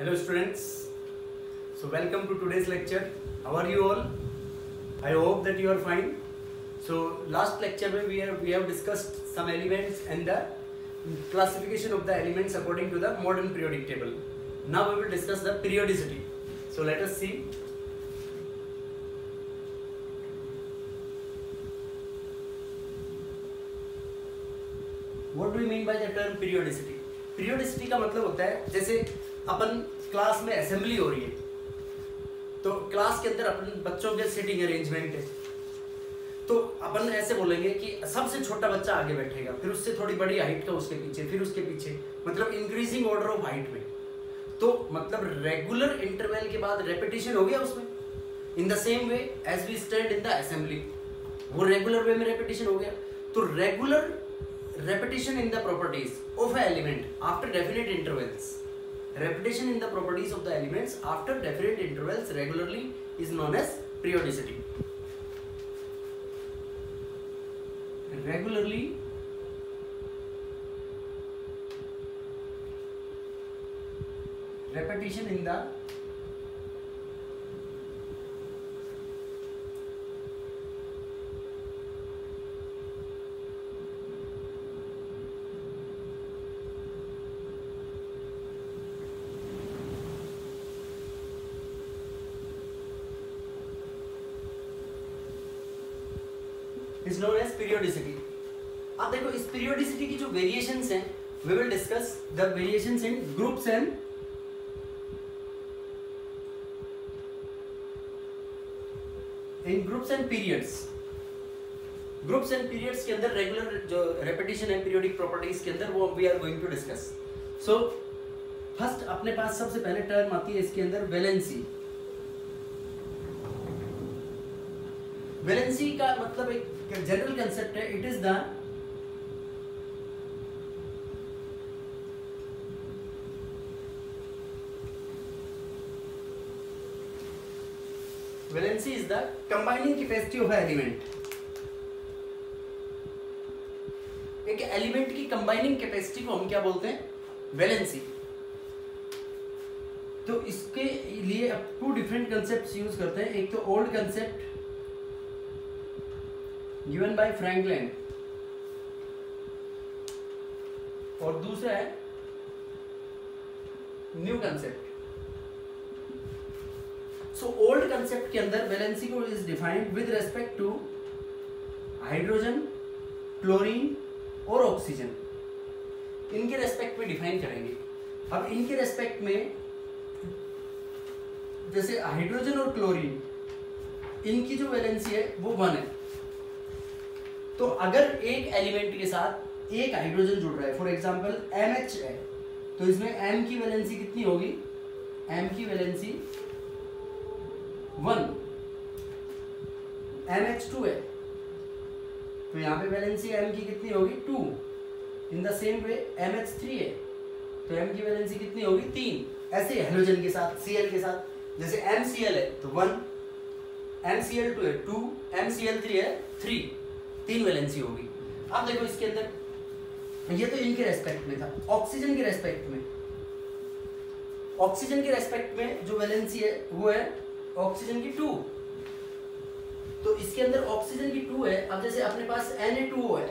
Hello students, so welcome to today's lecture. How are you all? I hope that you are fine. So last lecture we have discussed some elements and the classification of the elements according to the modern periodic table. Now we will discuss the periodicity. So let us see. What do we mean by the term periodicity? Periodicity का मतलब होता है जैसे अपन class में assembly हो रही है तो क्लास के अंदर अपन बच्चों के सीटिंग अरेंजमेंट है तो अपन ऐसे बोलेंगे कि सबसे छोटा बच्चा आगे बैठेगा, फिर उससे थोड़ी बड़ी हाइट का उसके पीछे, फिर उसके पीछे, मतलब इंक्रीजिंग ऑर्डर ऑफ हाइट में। तो मतलब रेगुलर इंटरवल के बाद रेपिटेशन हो गया उसमें। In the same way as we stand in the assembly, वो रेगुलर वे में रेपिटेशन हो गया। तो regular repetition in the properties of an element after definite intervals, repetition in the properties of the elements after definite intervals regularly is known as periodicity. Regularly repetition in the is known as periodicity. अब देखो इस periodicity की जो variations हैं, we will discuss the variations in groups and periods. Groups and periods के अंदर regular जो repetition है periodic properties के अंदर वो we are going to discuss. So first अपने पास सबसे पहले term आती है इसके अंदर valency. वैलेंसी का मतलब एक जनरल कंसेप्ट है, it is the valency is the combining capacity of element. एक एलिमेंट की कंबाइनिंग कैपेसिटी को हम क्या बोलते हैं? वैलेंसी। तो इसके लिए अब टू डिफरेंट कंसेप्ट्स यूज करते हैं। एक तो old concept given by Franklin और दूसरा है new concept. So old concept के अंदर वैलेंसी को is defined with respect to hydrogen, chlorine और ऑक्सीजन। इनके रेस्पेक्ट में डिफाइन करेंगे। अब इनके रेस्पेक्ट में जैसे हाइड्रोजन और क्लोरीन, इनकी जो वैलेंसी है वो 1 है। तो अगर एक एलिमेंट के साथ एक हाइड्रोजन जुड़ रहा है, फॉर एग्जांपल MH है, तो इसमें M की वैलेंसी कितनी होगी? M की वैलेंसी 1। MH2 है तो यहाँ पे वैलेंसी M की कितनी होगी? 2। इन द सेम वे MH3 है तो M की वैलेंसी कितनी होगी? 3। ऐसे हेलोजन के साथ, Cl के साथ, जैसे MCl है तो 1, MCl2 है 2, MCl3 है 3, 3 वैलेंसी होगी। अब देखो इसके अंदर ये तो इनके रेस्पेक्ट में था। ऑक्सीजन के रेस्पेक्ट में, ऑक्सीजन के रेस्पेक्ट में जो वैलेंसी है वो है ऑक्सीजन की 2। तो इसके अंदर ऑक्सीजन की 2 है। अब जैसे अपने पास Na2O है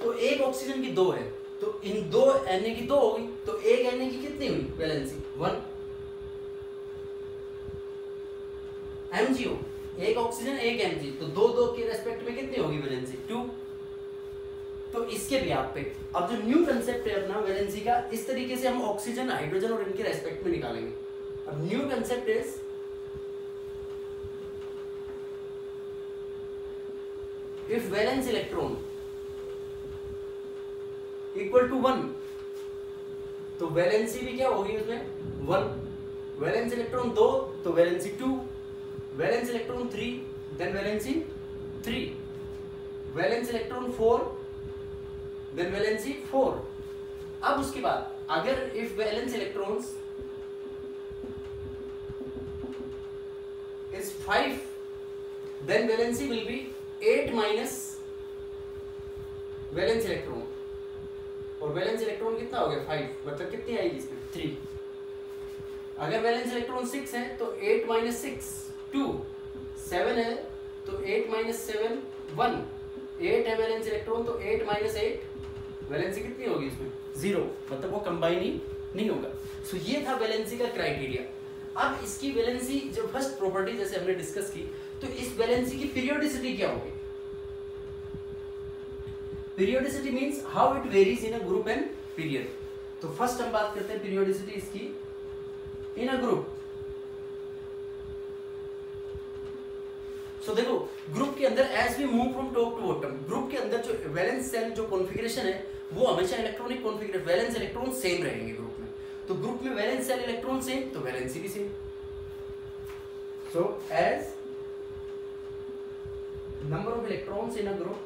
तो एक ऑक्सीजन की 2 है, तो इन दो Na की 2 होगी, तो एक Na की कितनी हुई वैलेंसी? 1। MgO, एक ऑक्सीजन एक Mg, तो 2 के रेस्पेक्ट में कितनी होगी वैलेंसी? 2। तो इसके भी आप पे अब जो न्यू कंसेप्ट है अपना वैलेंसी का, इस तरीके से हम ऑक्सीजन, हाइड्रोजन और इनके रेस्पेक्ट में निकालेंगे। अब new concept is if valence electron equal to 1 तो वैलेंसी भी क्या होगी उसमें? 1। वैलेंस इलेक्ट्रॉन 2 तो valency 2, valence electron 3 then valency 3, valence electron 4 then valency 4। अब उसके बाद अगर if valence electrons is 5 then valency will be 8 minus valence electron, और वैलेंस इलेक्ट्रॉन कितना हो गया 5, मतलब कितनी आएगी इसमें 3। अगर वैलेंस इलेक्ट्रॉन 6 है तो 8 माइनस 6 2, 7 है तो 8 माइनस 7 1, 8 है वैलेंस इलेक्ट्रॉन तो 8 माइनस 8 वैलेंसी कितनी होगी इसमें 0, मतलब वो कंबाइन ही नहीं होगा। सो ये था वैलेंसी का क्राइटेरिया। अब इसकी वैलेंसी जो फर्स्ट प्रॉपर्टी जैसे हमने डिस्कस की, तो इस वैलेंसी की पीरियोडिसिटी क्या होगी? Periodicity means how it varies in a group and period. तो फर्स्ट हम बात करते हैं पीरियोडिसिटी इसकी इन अ ग्रुप। सो देखो ग्रुप के अंदर as we move from top to bottom, group के अंदर जो वैलेंस शेल जो कॉन्फ़िगरेशन है वो हमेशा electronic configuration, valence electron same रहेंगे ग्रुप में। तो ग्रुप में वैलेंस शेल इलेक्ट्रॉन सेम तो वैलेंसी भी same. So as number of electrons in a group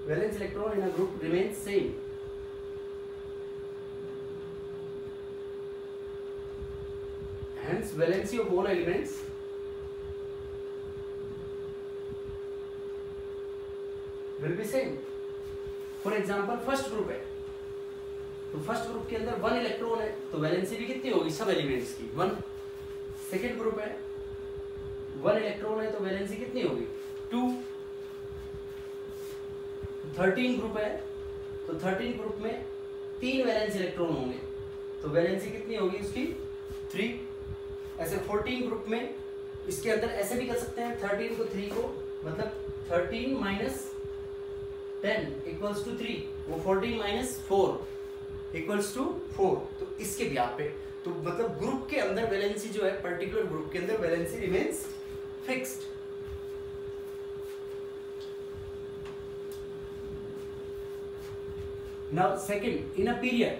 valence electron in a group remains same. Hence valency of all elements will be same. For example first group है तो first group के अंदर 1 electron है तो valency भी कितनी होगी सब एलिमेंट्स की 1। सेकेंड ग्रुप है 1 इलेक्ट्रॉन है तो वैलेंसी कितनी होगी 2। 13 ग्रुप है तो 13 ग्रुप में 3 वैलेंस इलेक्ट्रॉन होंगे तो वैलेंसी कितनी होगी उसकी 3। ऐसे 14 ग्रुप में इसके अंदर ऐसे भी कर सकते हैं 13 को 3 को, मतलब 13 माइनस 10 इक्वल्स टू 3, वो 14 माइनस 4 इक्वल्स टू 4। तो इसके ब्याह पे तो मतलब ग्रुप के अंदर वैलेंसी जो है पर्टिकुलर ग्रुप के अंदर valency remains fixed. Now second, in a period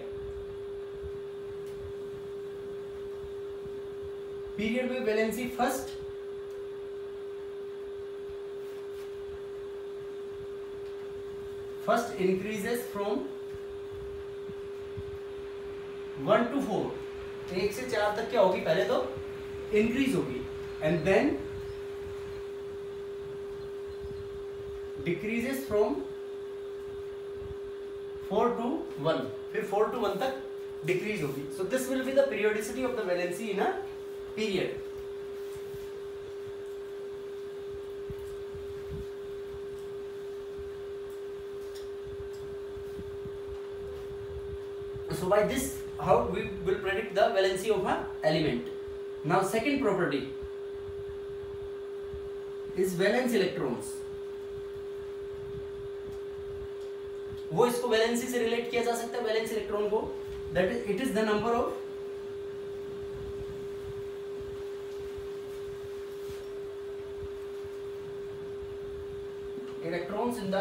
में valency first increases from 1 to 4, 1 से 4 तक क्या होगी, पहले तो इंक्रीज होगी and then decreases from 4 to 1, फिर 4 to 1 तक डिक्रीज होगी। So this will be the periodicity of the valency in a period. So by this how we will predict the valency of an element. Now second property is valence electrons. वो इसको valency से relate किया जा सकता है valence electron को, that is it is the number of electrons in the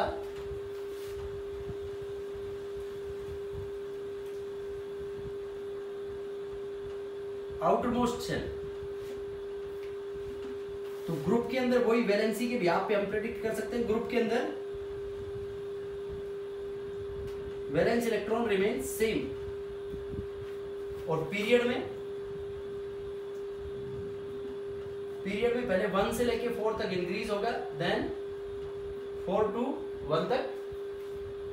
outermost shell. तो group के अंदर वही वैलेंसी के ब्याह पे हम प्रेडिक्ट कर सकते हैं, ग्रुप के अंदर वैलेंस इलेक्ट्रॉन रिमेन सेम और पीरियड में पहले 1 से लेके 4 तक इंक्रीज होगा, देन 4 to 1 तक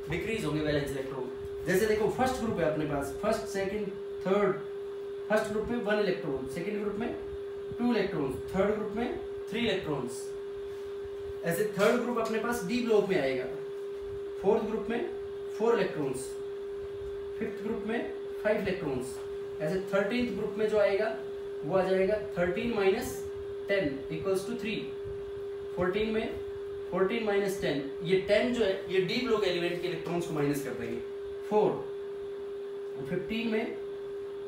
डिक्रीज होंगे वैलेंस इलेक्ट्रॉन। जैसे देखो फर्स्ट ग्रुप है अपने पास, first second third, first group में 1 इलेक्ट्रॉन, सेकंड ग्रुप में 2 इलेक्ट्रॉन्स, थर्ड ग्रुप में 3 इलेक्ट्रॉन्स। ऐसे थर्ड ग्रुप अपने पास डी ब्लॉक में आएगा, फोर्थ ग्रुप में 4 इलेक्ट्रॉन्स, फिफ्थ ग्रुप में 5 इलेक्ट्रॉन्स। ऐसे 13th ग्रुप में जो आएगा वो आ जाएगा 13 माइनस 10 इक्वल्स टू 3। 14 में 14 माइनस 10, ये 10 जो है ये डी ब्लॉक एलिमेंट के इलेक्ट्रॉन्स को माइनस कर देंगे 4। 15 में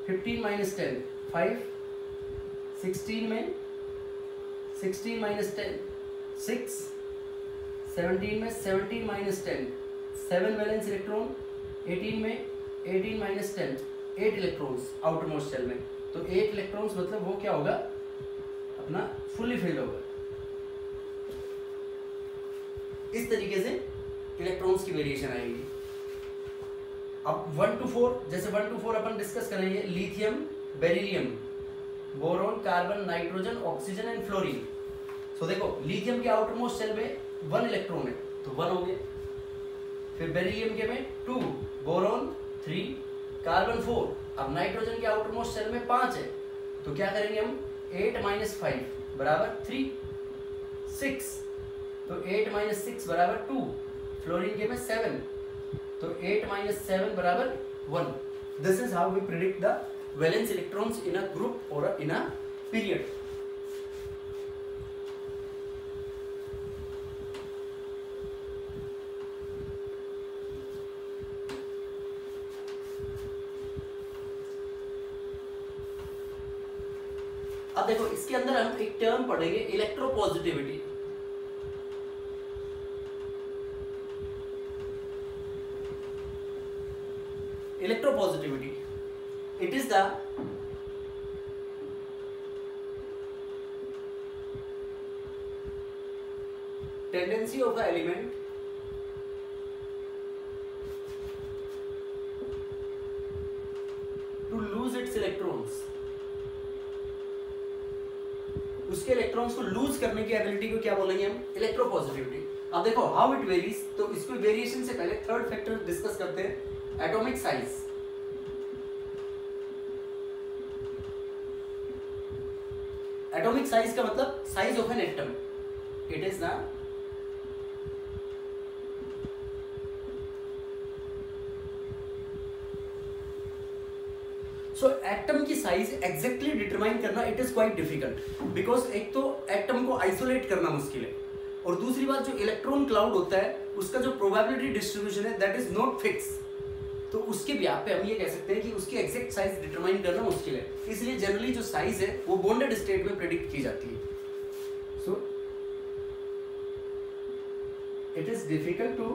15 माइनस 10 5। 16 में 16 माइनस 10 6। 17 में 17 माइनस 10 7 वैलेंस इलेक्ट्रॉन। 18 में 18 माइनस 10 8 इलेक्ट्रॉन्स आउटरमोस्ट शेल में। तो 8 इलेक्ट्रॉन्स मतलब वो क्या होगा, अपना फुल्ली फिल होगा। इस तरीके से इलेक्ट्रॉन्स की वेरिएशन आएगी। अब 1 to 4, जैसे 1 to 4 अपन डिस्कस करेंगे, lithium, beryllium, boron, carbon, nitrogen, oxygen and fluorine. So देखो लिथियम के आउटरमोस्ट शेल में 1 इलेक्ट्रॉन है तो 1 हो गया, फिर बेरिलियम के में 2, बोरॉन 3, कार्बन 4। अब नाइट्रोजन के आउटर मोस्ट शेल में 5 है, तो क्या करेंगे हम 8 - 5 बराबर 3, 6, तो 8 - 6 बराबर 2, फ्लोरीन के में 7, तो 8 - 7 बराबर 1। This is how we predict the valence electrons in a group और इन अ पीरियड। अब देखो इसके अंदर हम एक टर्म पढ़ेंगे electropositivity. Electropositivity, it is the tendency of the element to lose its electrons, उसके इलेक्ट्रॉन्स को लूज करने की एबिलिटी को क्या बोलेंगे हम, इलेक्ट्रोपॉजिटिविटी। अब देखो हाउ इट वेरीज, तो इसको वेरिएशन से पहले थर्ड फैक्टर डिस्कस करते हैं, एटॉमिक साइज। एटॉमिक साइज का मतलब size of an atom, it is the so atom की साइज एग्जैक्टली डिटरमाइन करना it is quite difficult, because एक तो एटम को आइसोलेट करना मुश्किल है, और दूसरी बात जो इलेक्ट्रॉन क्लाउड होता है उसका जो प्रोबेबिलिटी डिस्ट्रीब्यूशन है दैट इज नॉट फिक्स, तो उसके ब्याह पे हम ये कह सकते हैं कि उसकी एग्जैक्ट साइज डिटरमाइन करना मुश्किल है। इसलिए जनरली जो साइज है वो बॉन्डेड स्टेट में प्रेडिक्ट की जाती है। So it is difficult to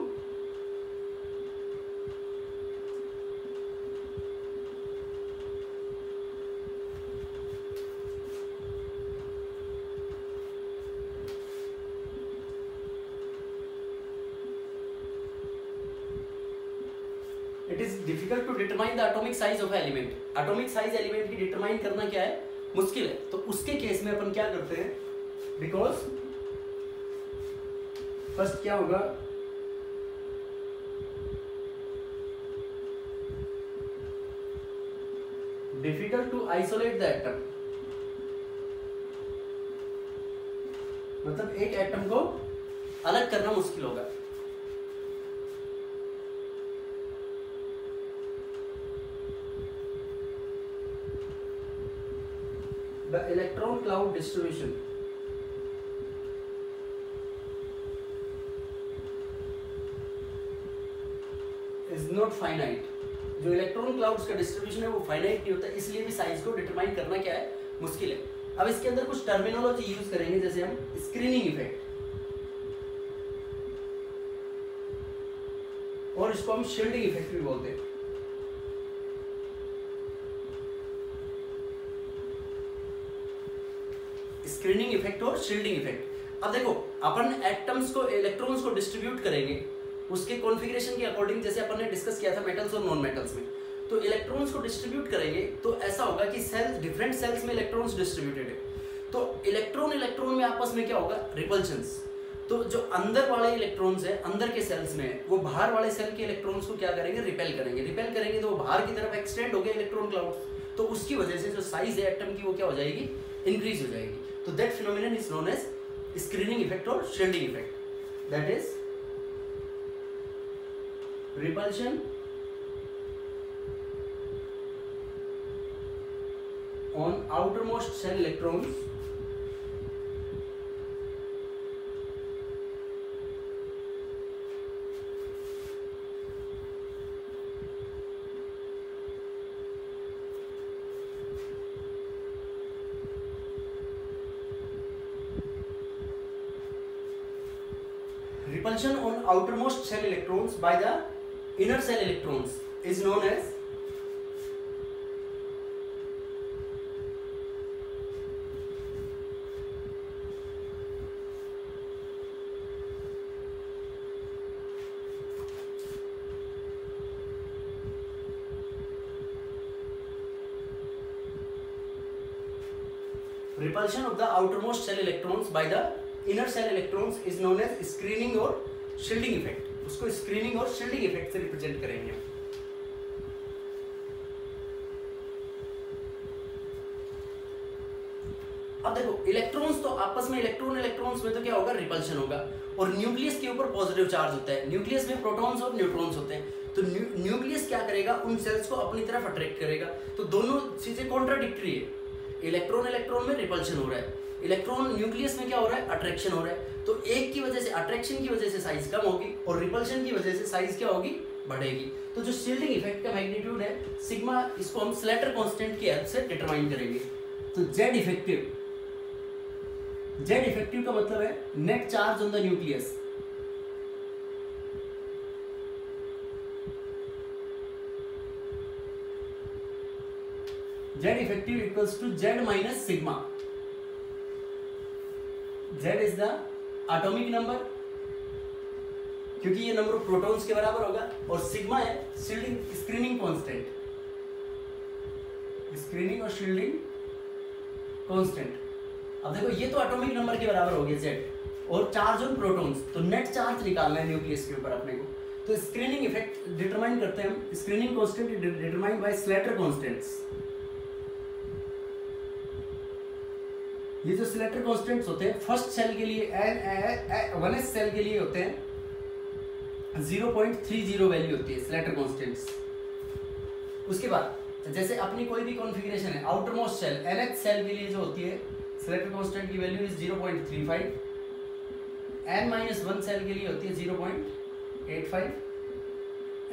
difficult to determine the atomic size of element. Atomic size element की डिटरमाइन करना क्या है, मुश्किल है। तो उसके केस में अपन क्या करते हैं, बिकॉज फर्स्ट क्या होगा, difficult to isolate the atom, मतलब एक एटम को अलग करना मुश्किल होगा। The electron cloud distribution is not finite। जो इलेक्ट्रॉन क्लाउड्स का डिस्ट्रीब्यूशन है वो फाइनाइट नहीं होता, इसलिए भी साइज को डिटरमाइन करना क्या है, मुश्किल है। अब इसके अंदर कुछ टर्मिनोलॉजी यूज करेंगे, जैसे हम स्क्रीनिंग इफेक्ट, और इसको हम शील्डिंग इफेक्ट भी बोलते हैं। स्क्रीनिंग इफेक्ट और शील्डिंग इफेक्ट। अब देखो अपन एटम्स को, इलेक्ट्रॉन्स को डिस्ट्रीब्यूट करेंगे उसके कॉन्फ़िगरेशन के अकॉर्डिंग, जैसे अपन ने डिस्कस किया था मेटल्स और नॉन मेटल्स में। तो इलेक्ट्रॉन्स को डिस्ट्रीब्यूट करेंगे तो ऐसा होगा कि सेल्स, डिफरेंट सेल्स में इलेक्ट्रॉन्स डिस्ट्रीब्यूटेड है, तो इलेक्ट्रॉन में आपस में क्या होगा, रिपल्शंस। तो जो अंदर वाले इलेक्ट्रॉन्स है, अंदर के सेल्स में है, वो बाहर वाले सेल के इलेक्ट्रॉन्स को क्या करेंगे, रिपेल करेंगे। रिपेल करेंगे तो वो बाहर की तरफ एक्सटेंड हो गए इलेक्ट्रॉन क्लाउड, तो उसकी वजह से जो साइज है एटम की वो क्या हो जाएगी, इंक्रीज हो जाएगी। तो that phenomenon is known as screening effect और shielding effect. That is repulsion on outermost shell electrons repulsion on outermost shell electrons by the inner cell electrons is known as repulsion of the outermost shell electrons by the inner cell electrons is known as screening और shielding effect। उसको screening और shielding effect से represent करेंगे। अब देखो electrons तो आपस में इलेक्ट्रॉन्स में तो क्या होगा, रिपल्शन होगा, और न्यूक्लियस के ऊपर पॉजिटिव चार्ज होता है। न्यूक्लियस में प्रोटॉन्स और न्यूट्रॉन्स होते हैं, तो न्यूक्लियस क्या करेगा, उन सेल्स को अपनी तरफ अट्रैक्ट करेगा। तो दोनों चीजें कॉन्ट्राडिक्टरी है, इलेक्ट्रॉन में रिपल्शन हो रहा है, इलेक्ट्रॉन न्यूक्लियस में क्या हो रहा है, अट्रैक्शन हो रहा है। तो एक की वजह से, अट्रैक्शन की वजह से साइज कम होगी और रिपल्शन की वजह से साइज क्या होगी, बढ़ेगी। तो जो शील्डिंग इफेक्ट का मैग्नीट्यूड है सिग्मा, इसको हम स्लेटर कांस्टेंट की हेल्प से डिटरमाइन करेंगे। तो जेड इफेक्टिव का मतलब है net charge on the nucleus. Z effective equals to Z minus sigma. Z is the atomic number, क्योंकि ये नंबर ऑफ प्रोटॉन्स के बराबर होगा, और सिग्मा है शील्डिंग स्क्रीनिंग कांस्टेंट, स्क्रीनिंग और शील्डिंग कांस्टेंट। अब देखो ये तो एटॉमिक नंबर के बराबर हो गया जेड, और चार्ज ऑन प्रोटॉन्स, तो नेट चार्ज निकालना है न्यूक्लियस के ऊपर अपने को। तो स्क्रीनिंग इफेक्ट डिटरमाइन करते हैं हम, screening constant determined by Slater constants. ये जो स्लेटर कांस्टेंट्स होते हैं फर्स्ट सेल के लिए, 1s सेल के लिए होते हैं 0.30 वैल्यू होती है स्लेटर कांस्टेंट्स। उसके बाद जैसे अपनी कोई भी कॉन्फ़िगरेशन है, outer most shell nth shell के लिए जो होती है स्लेटर कांस्टेंट की वैल्यू इज 0.35, n-1 सेल के लिए होती है 0.85,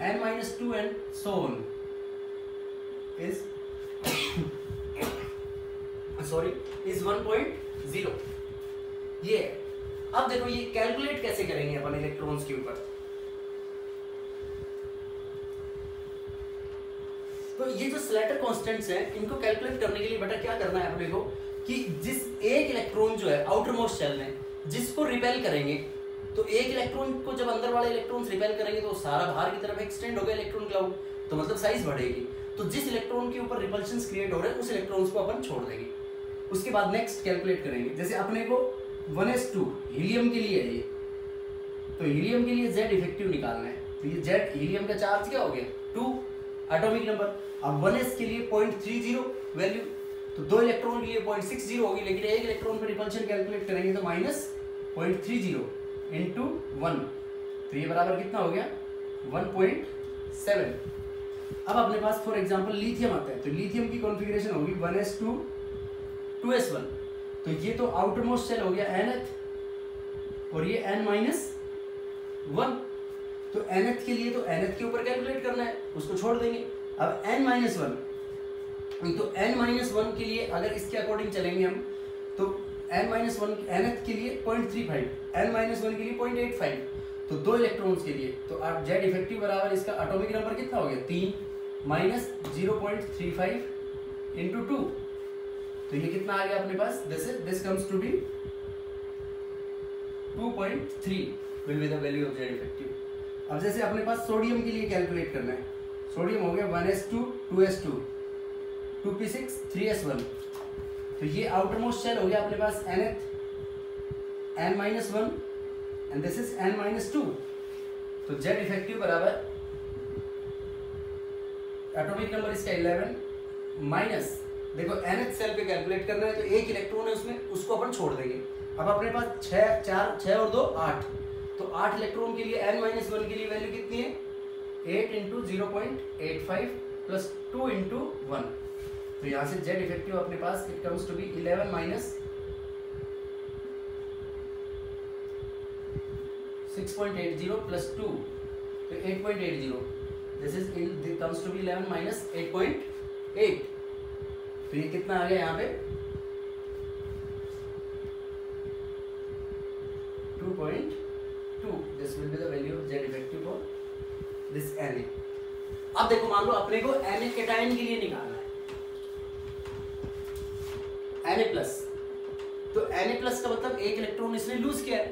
n-2 and so on is 1.0। ये है। अब देखो ये कैलकुलेट कैसे करेंगे अपन इलेक्ट्रॉन्स के ऊपर। तो ये जो स्लेटर कांस्टेंट्स हैं इनको कैलकुलेट करने के लिए बेटा क्या करना है अपने को, कि जिस एक इलेक्ट्रॉन जो है आउटर मोस्ट शेल में जिसको रिपेल करेंगे, तो एक इलेक्ट्रॉन को जब अंदर वाले इलेक्ट्रॉन्स रिपेल करेंगे तो सारा बाहर की तरफ एक्सटेंड होगा इलेक्ट्रॉन क्लाउड, तो मतलब साइज बढ़ेगी। तो जिस इलेक्ट्रॉन के ऊपर रिपल्शंस क्रिएट हो रहे हैं उस इलेक्ट्रॉन्स को अपन छोड़ देंगे। उसके बाद नेक्स्ट कैलकुलेट करेंगे, जैसे अपने को 1s2 हीलियम के लिए है ये, तो हीलियम के लिए जेड इफेक्टिव निकालना है। तो ये जेड हीलियम का चार्ज क्या हो गया, 2 एटॉमिक नंबर। अब 1s के लिए 0.30 वैल्यू, तो 2 इलेक्ट्रॉन के लिए 0.60 होगी, लेकिन एक इलेक्ट्रॉन पर रिपल्शन कैलकुलेट करेंगे तो -0.30 इंटू 1, तो ये बराबर कितना हो गया 1.7। अब अपने पास फॉर एग्जांपल लिथियम आता है, तो लिथियम की कॉन्फ़िगरेशन होगी 1s2 2s1, तो ये तो आउटर मोस्ट सेल हो गया nth, और ये n-1, तो nth के लिए तो nth के ऊपर कैलकुलेट करना है, उसको छोड़ देंगे। अब n-1, तो n-1 के लिए अगर इसके अकॉर्डिंग चलेंगे हम, तो n-1 nth के लिए 0.35, n-1 के लिए 0.85, तो 2 इलेक्ट्रॉन्स के लिए, तो अब जेड इफेक्टिव बराबर इसका एटॉमिक नंबर कितना हो गया 3 माइनस 0.35 इंटू 2, तो ये कितना आ गया अपने पास, this comes to be 2.3 will be the value of Z effective. अब जैसे अपने पास सोडियम के लिए कैलकुलेट करना है, सोडियम हो गया 1s2 2s2 2p6 3s1, तो ये आउटर मोस्ट शेल हो गया अपने पास nth, n-1 and this is n-2, तो जेड इफेक्टिव बराबर एटॉमिक नंबर इसका 11 माइनस, देखो nth सेल पे कैलकुलेट करना है, तो एक इलेक्ट्रॉन है उसमें, उसको अपन छोड़ देंगे। अब अपने पास 6 और 2 8, तो 8 इलेक्ट्रॉन के लिए n-1 के लिए वैल्यू कितनी है 8 इंटू 0.85 प्लस 2 इंटू 1, तो यहाँ से जेड इफेक्टिव अपने पास it comes to be 11 minus 6.80 plus 2, तो 8.80, this is comes to be 11 minus 8.8, तो ये कितना आ गया यहाँ पे 2.2, this will be the value of Z effective for this Na। अब देखो मान लो अपने को Na कैटायन के लिए निकालना है Na+, तो Na+ का मतलब एक इलेक्ट्रॉन इसने लूज किया है,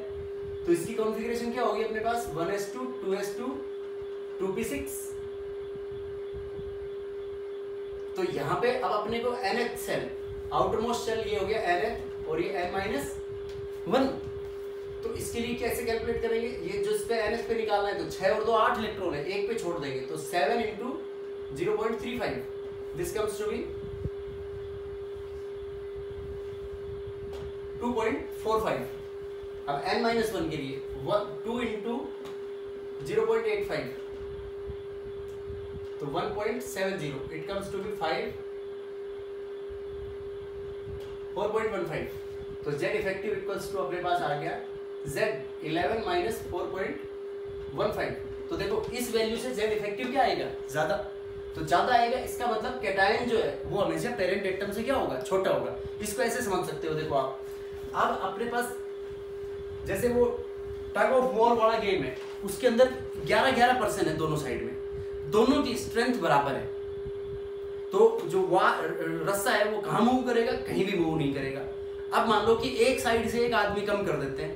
तो इसकी कॉन्फ़िगरेशन क्या होगी अपने पास 1s2 2s2 2p6, तो यहाँ पे अब अपने को nth shell outer most shell ये हो गया nth और ये n-1, तो इसके लिए कैसे कैलकुलेट करेंगे, ये जो इस पे nth पे निकालना है, तो 6 और 2 8 इलेक्ट्रॉन है, एक पे छोड़ देंगे, तो 7 into 0.35, this comes to be 2.45। अब n-1 के लिए 2 इंटू 0.85 तो 1.70, इट कम्स टू बी 4.15। तो z इफेक्टिव इक्वल्स टू अपने पास आ गया z 11 माइनस 4.15। तो देखो इस वैल्यू से z इफेक्टिव क्या आएगा, ज्यादा। तो ज्यादा आएगा, इसका मतलब कैटायन जो है वो हमेशा पेरेंट एटम से क्या होगा, छोटा होगा। इसको ऐसे समझ सकते हो, देखो आप अब अपने पास जैसे वो टग ऑफ वॉर वाला गेम है, उसके अंदर 11% है दोनों साइड में, दोनों की स्ट्रेंथ बराबर है। तो जो रस्सा है वो कहाँ मूव करेगा, कहीं भी मूव नहीं करेगा। अब मान लो कि एक साइड से एक आदमी कम कर देते हैं,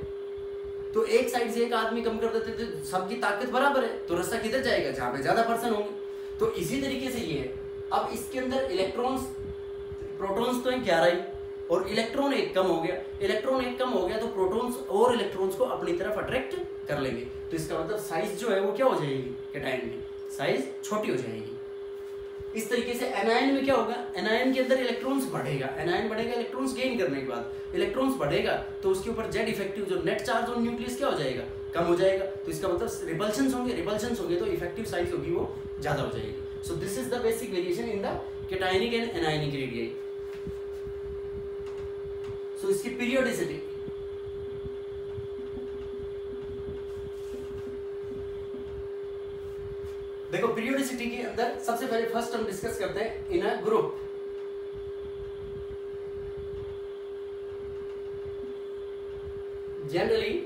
तो एक साइड से एक आदमी कम कर देते हैं तो सबकी ताकत बराबर है, तो रस्सा किधर जाएगा, जहां पे ज्यादा पर्सन होंगे। तो इसी तरीके से ये है। अब इसके अंदर इलेक्ट्रॉन्स, प्रोटॉन्स तो है 11 ही, और इलेक्ट्रॉन एक कम हो गया। इलेक्ट्रॉन एक कम हो गया तो प्रोटॉन्स और इलेक्ट्रॉन्स को अपनी तरफ अट्रैक्ट कर लेंगे। तो इसका मतलब साइज जो है वो क्या हो जाएगी, कैटायन की साइज छोटी हो जाएगी। इस तरीके से एनायन में क्या होगा, एनायन के अंदर इलेक्ट्रॉन्स बढ़ेगा, एनायन बढ़ेगा इलेक्ट्रॉन्स गेन करने के बाद, इलेक्ट्रॉन्स बढ़ेगा तो उसके ऊपर जेड इफेक्टिव जो नेट चार्ज ऑन न्यूक्लियस क्या हो जाएगा, कम हो जाएगा। तो इसका मतलब रिपल्शंस होंगे तो इफेक्टिव साइज होगी वो ज्यादा हो जाएगी। So this is the basic variation in the cationic and anionic radii. So इसकी पीरियोडिसिटी, देखो पीरियोडिसिटी के अंदर सबसे पहले फर्स्ट हम डिस्कस करते हैं in a group. Generally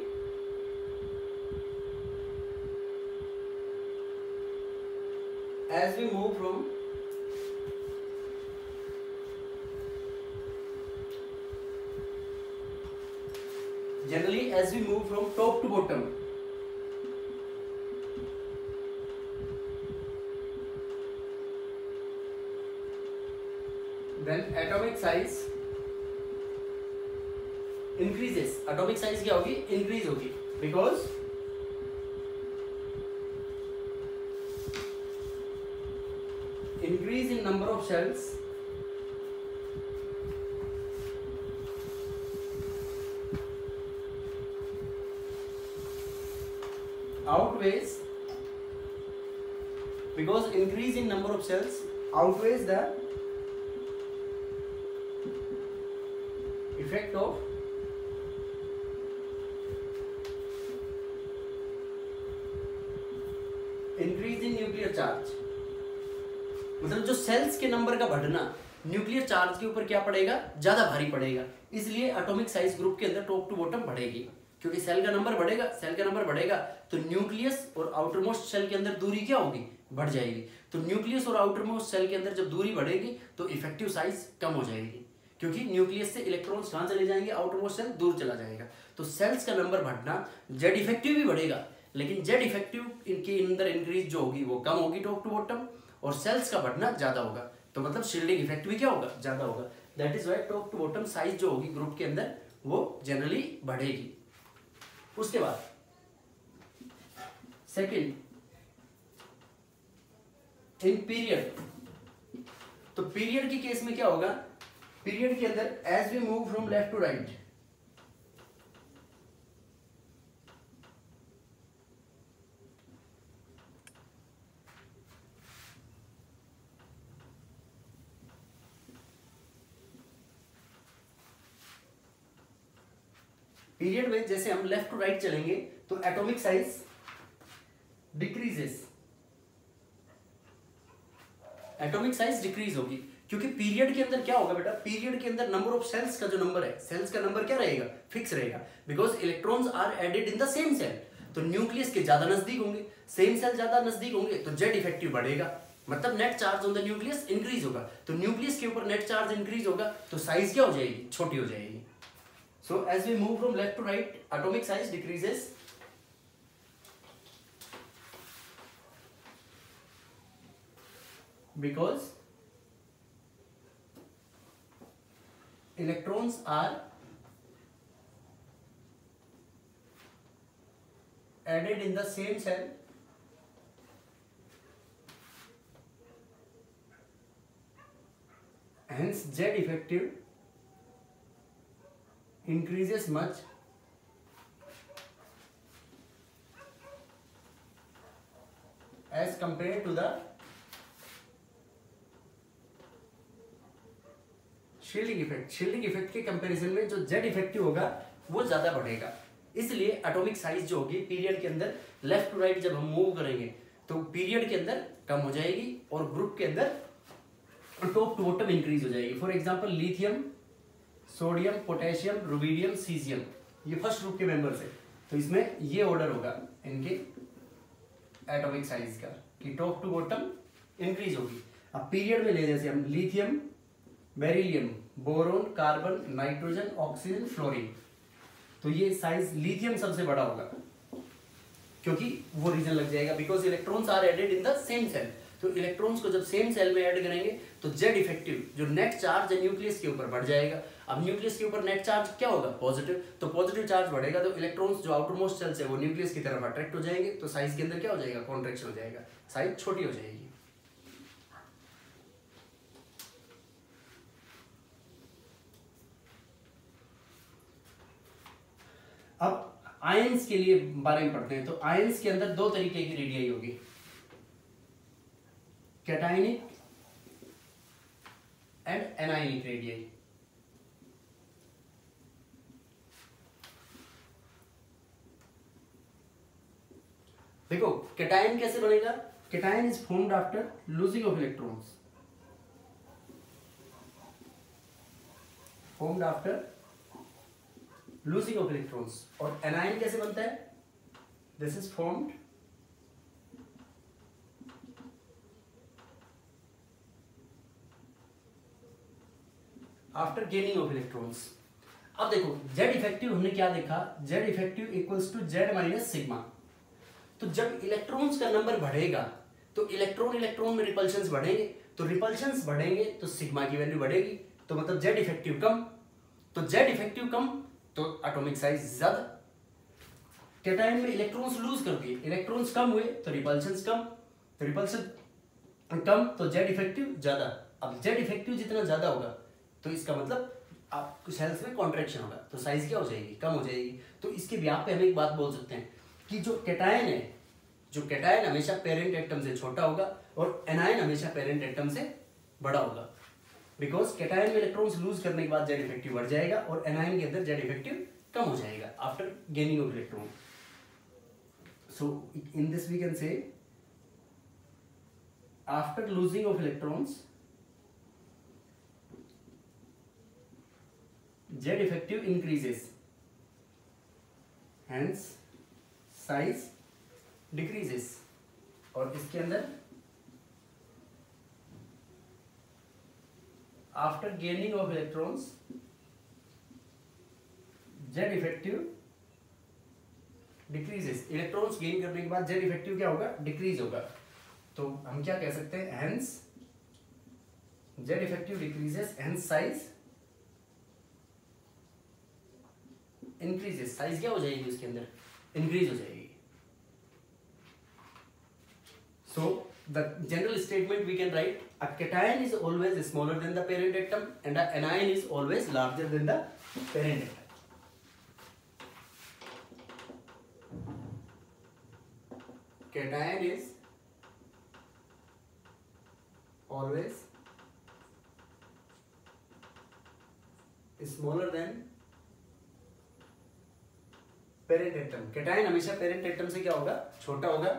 as we move from top to bottom, then atomic size increases। atomic size क्या होगी, increase होगी, because increase in number of cells outweighs, because increase in number of cells outweighs the effect of increase in nuclear charge। मतलब जो sales के number का बढ़ना nuclear charge के ऊपर क्या पड़ेगा, ज्यादा भारी पड़ेगा। इसलिए एटॉमिक साइज ग्रुप के अंदर टॉप टू बॉटम बढ़ेगी, क्योंकि सेल का नंबर बढ़ेगा तो न्यूक्लियस और आउटरमोस्ट सेल के अंदर दूरी क्या होगी, बढ़ जाएगी। तो न्यूक्लियस और आउटरमोस्ट सेल के अंदर जब दूरी बढ़ेगी तो इफेक्टिव साइज कम हो जाएगी, क्योंकि न्यूक्लियस से इलेक्ट्रॉन्स कहाँ चले जाएंगे, आउटरमोस्ट सेल दूर चला जाएगा। तो सेल्स का नंबर बढ़ना, जेड इफेक्टिव भी बढ़ेगा, लेकिन जेड इफेक्टिव इनके अंदर इंक्रीज जो होगी वो कम होगी टॉप टू बॉटम, और सेल्स का बढ़ना ज्यादा होगा। तो मतलब शील्डिंग इफेक्ट भी क्या होगा, ज्यादा होगा। That is why top to bottom size जो होगी ग्रुप के अंदर वो जनरली बढ़ेगी। उसके बाद सेकंड, इन पीरियड, तो पीरियड की केस में क्या होगा, पीरियड के अंदर as we move from left to right, period में जैसे हम लेफ्ट टू राइट चलेंगे तो atomic size decreases, atomic size decrease होगी, क्योंकि पीरियड के अंदर क्या होगा बेटा, पीरियड के अंदर नंबर ऑफ सेल्स का जो नंबर है, सेल्स का नंबर क्या रहेगा, फिक्स रहेगा, because electrons are added in the same shell. तो न्यूक्लियस के ज्यादा नजदीक होंगे, सेम सेल ज्यादा नजदीक होंगे तो जेड इफेक्टिव बढ़ेगा, मतलब net charge on the nucleus increase होगा। तो न्यूक्लियस के ऊपर नेट चार्ज इंक्रीज होगा तो साइज क्या हो जाएगी, छोटी हो जाएगी। So as we move from left to right, atomic size decreases because electrons are added in the same cell, hence Z effective increases much as compared to the shielding effect. Shielding effect के comparison में जो Z effective होगा वो ज्यादा बढ़ेगा, इसलिए atomic size जो होगी पीरियड के अंदर लेफ्ट टू राइट जब हम मूव करेंगे तो पीरियड के अंदर कम हो जाएगी और ग्रुप के अंदर टॉप टू बॉटम इंक्रीज हो जाएगी। For example lithium, sodium, potassium, rubidium, caesium, ये फर्स्ट ग्रुप के मेंबर्स है, तो इसमें ये ऑर्डर होगा इनके एटॉमिक साइज का कि टॉप टू बॉटम इंक्रीज होगी। अब पीरियड में ले जैसे हम lithium, beryllium, boron, carbon, nitrogen, oxygen, fluorine, तो ये साइज लिथियम सबसे बड़ा होगा क्योंकि वो रीजन लग जाएगा because electrons are added in the same shell. तो इलेक्ट्रॉन्स को जब सेम सेल में ऐड करेंगे तो जेड इफेक्टिव जो नेट चार्ज है न्यूक्लियस के ऊपर बढ़ जाएगा। अब न्यूक्लियस के ऊपर नेट चार्ज क्या होगा? पॉजिटिव, तो पॉजिटिव चार्ज बढ़ेगा तो इलेक्ट्रॉन्स जो आउटर मोस्ट सेल्स है वो न्यूक्लियस की तरफ अट्रैक्ट हो जाएंगे, तो साइज के अंदर क्या हो जाएगा? कॉन्ट्रैक्शन हो जाएगा, साइज छोटी हो जाएगी। अब आयंस के लिए बारे में पढ़ते हैं। तो आयंस के अंदर दो तरीके की रेडियाई होगी, कैटायनिक एंड एनायनिक रेडियाई। देखो कैटायन कैसे बनेगा? Cation is formed after losing of electrons, formed after losing of electrons. और एनायन कैसे बनता है? This is formed after gaining of electrons. अब देखो जेड इफेक्टिव हमने क्या देखा? Z effective equals to Z minus sigma. तो जब इलेक्ट्रॉन्स का नंबर बढ़ेगा तो इलेक्ट्रॉन में रिपल्शंस बढ़ेंगे, तो रिपल्शंस बढ़ेंगे तो सिग्मा की वैल्यू बढ़ेगी, तो मतलब जेड इफेक्टिव कम। तो जेड इफेक्टिव कम तो एटॉमिक साइज ज्यादा। कैटायन में इलेक्ट्रॉन्स लूज कर दिए, इलेक्ट्रॉन्स कम हुए तो रिपल्शंस कम, तो रिपल्शन कम तो जेड इफेक्टिव ज्यादा। अब जेड इफेक्टिव जितना ज्यादा होगा तो इसका मतलब आप सेल्स में कॉन्ट्रैक्शन होगा, तो साइज क्या हो जाएगी? कम हो जाएगी। तो इसके ब्याह पे हम एक बात बोल सकते हैं कि जो कैटायन है, जो कैटायन हमेशा पेरेंट एटम से छोटा होगा और एनायन हमेशा पेरेंट एटम से बड़ा होगा, बिकॉज कैटायन में इलेक्ट्रॉन्स लूज करने के बाद जेड इफेक्टिव बढ़ जाएगा और एनायन के अंदर जेड इफेक्टिव कम हो जाएगा after gaining of electron. So in this we can say after losing of electrons Z effective increases, hence size decreases. और इसके अंदर after gaining of electrons Z effective decreases. Electrons gain करने के बाद Z effective क्या होगा? Decrease होगा। तो हम क्या कह सकते हैं? Hence Z effective decreases, hence size increases. Size क्या हो जाएगी? उसके अंदर इंक्रीज हो जाएगी। So the general statement we can write: a cation is always smaller than the parent atom and a anion is always larger than the parent atom. Cation is always smaller than parent atom. cation हमेशा parent atom से क्या होगा? छोटा होगा।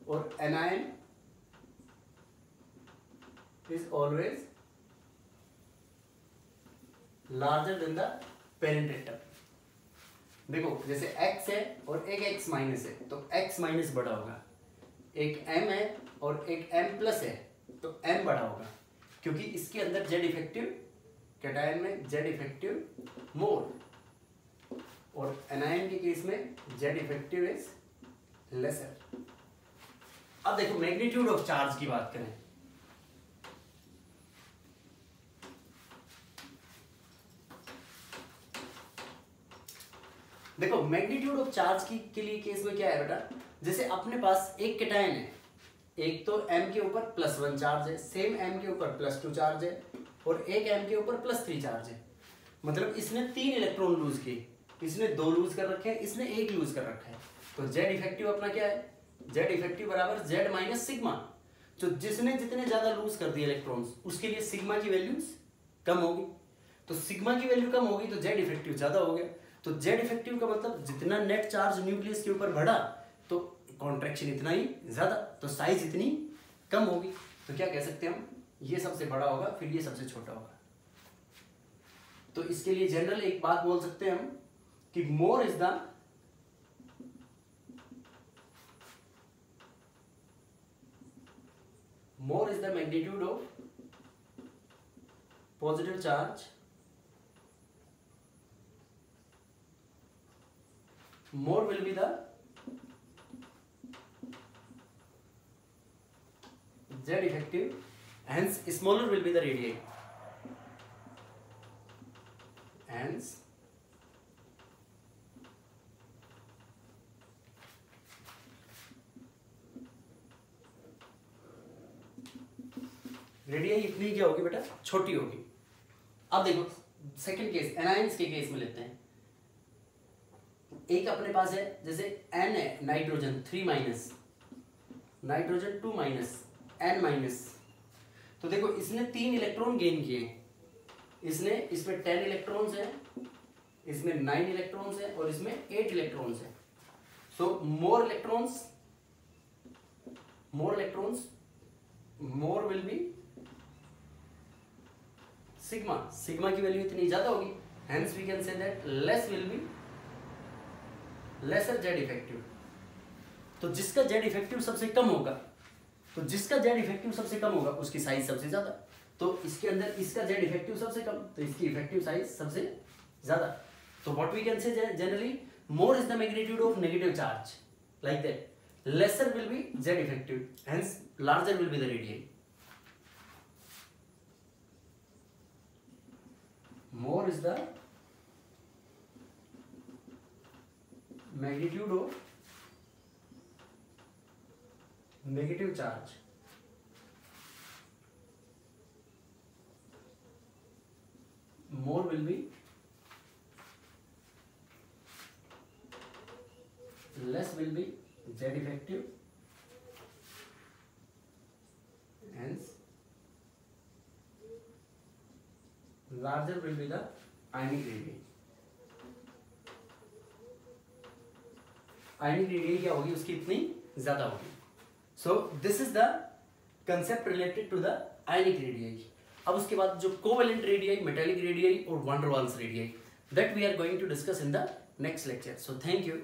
और anion is always larger than the parent atom. देखो जैसे x है और एक x माइनस है तो x माइनस बड़ा होगा, एक m है और एक m प्लस है तो m बड़ा होगा, क्योंकि इसके अंदर जेड इफेक्टिव, कैटायन में जेड इफेक्टिव मोर और एनायन के केस में जेड इफेक्टिव इज लेसर। अब देखो मैग्नीट्यूड ऑफ चार्ज की बात करें। देखो मैग्नीट्यूड ऑफ चार्ज के लिए केस में क्या है बेटा? जैसे अपने पास एक कैटायन है, एक तो m के ऊपर +1 चार्ज है, सेम m के ऊपर +2 चार्ज है और एक m के ऊपर +3 चार्ज है। मतलब इसने 3 इलेक्ट्रॉन लूज किए, इसने 2 लूज कर रखे हैं, इसने 1 लूज कर रखा है। तो जेड इफेक्टिव अपना क्या है, जेड इफेक्टिव बराबर जेड माइनस सिग्मा। तो जिसने जितने ज्यादा लूज कर दिए इलेक्ट्रॉन्स उसके लिए सिग्मा की वैल्यूज कम होगी, तो सिग्मा की वैल्यू कम होगी तो जेड इफेक्टिव ज्यादा हो गया। तो जेड इफेक्टिव का मतलब जितना नेट चार्ज न्यूक्लियस के ऊपर बढ़ा तो कॉन्ट्रैक्शन इतना ही ज्यादा, तो साइज इतनी कम होगी। तो क्या कह सकते हैं हम, ये सबसे बड़ा होगा फिर ये सबसे छोटा होगा। तो इसके लिए जनरल एक बात बोल सकते हैं हम कि मोर is the magnitude of positive charge more will be the Z effective, hence smaller will be the radii, hence radii इतनी क्या होगी बेटा, छोटी होगी। अब देखो सेकंड केस, एनायंस के केस में लेते हैं। एक अपने पास है जैसे N है, nitrogen 3 minus, nitrogen 2 minus, N minus. तो देखो इसने 3 इलेक्ट्रॉन गेन किए, इसमें 10 इलेक्ट्रॉन्स है, इसमें 9 इलेक्ट्रॉन्स है और इसमें 8 इलेक्ट्रॉन्स है। So more electrons more will be sigma, sigma की वैल्यू इतनी ज्यादा होगी, hence we can say that less will be lesser Z effective. तो जिसका जेड इफेक्टिव सबसे कम होगा, तो जिसका जेड इफेक्टिव सबसे कम होगा उसकी साइज सबसे ज्यादा। तो इसके अंदर इसका जेड इफेक्टिव सबसे कम तो इसकी इफेक्टिव साइज सबसे ज्यादा। तो what we can say generally more is the magnitude of negative charge, like that lesser will be Z effective, hence larger will be the radius. More is the magnitude of negative charge, more will be less will be Z effective, hence larger will be the ionic radii. Ionic radius क्या होगी, उसकी इतनी ज्यादा होगी। So this is the concept related to the ionic radius. अब उसके बाद जो कोवेलेंट रेडियस, मेटालिक रेडियस और van der Waals radius, that we are going to discuss in the next lecture. So thank you.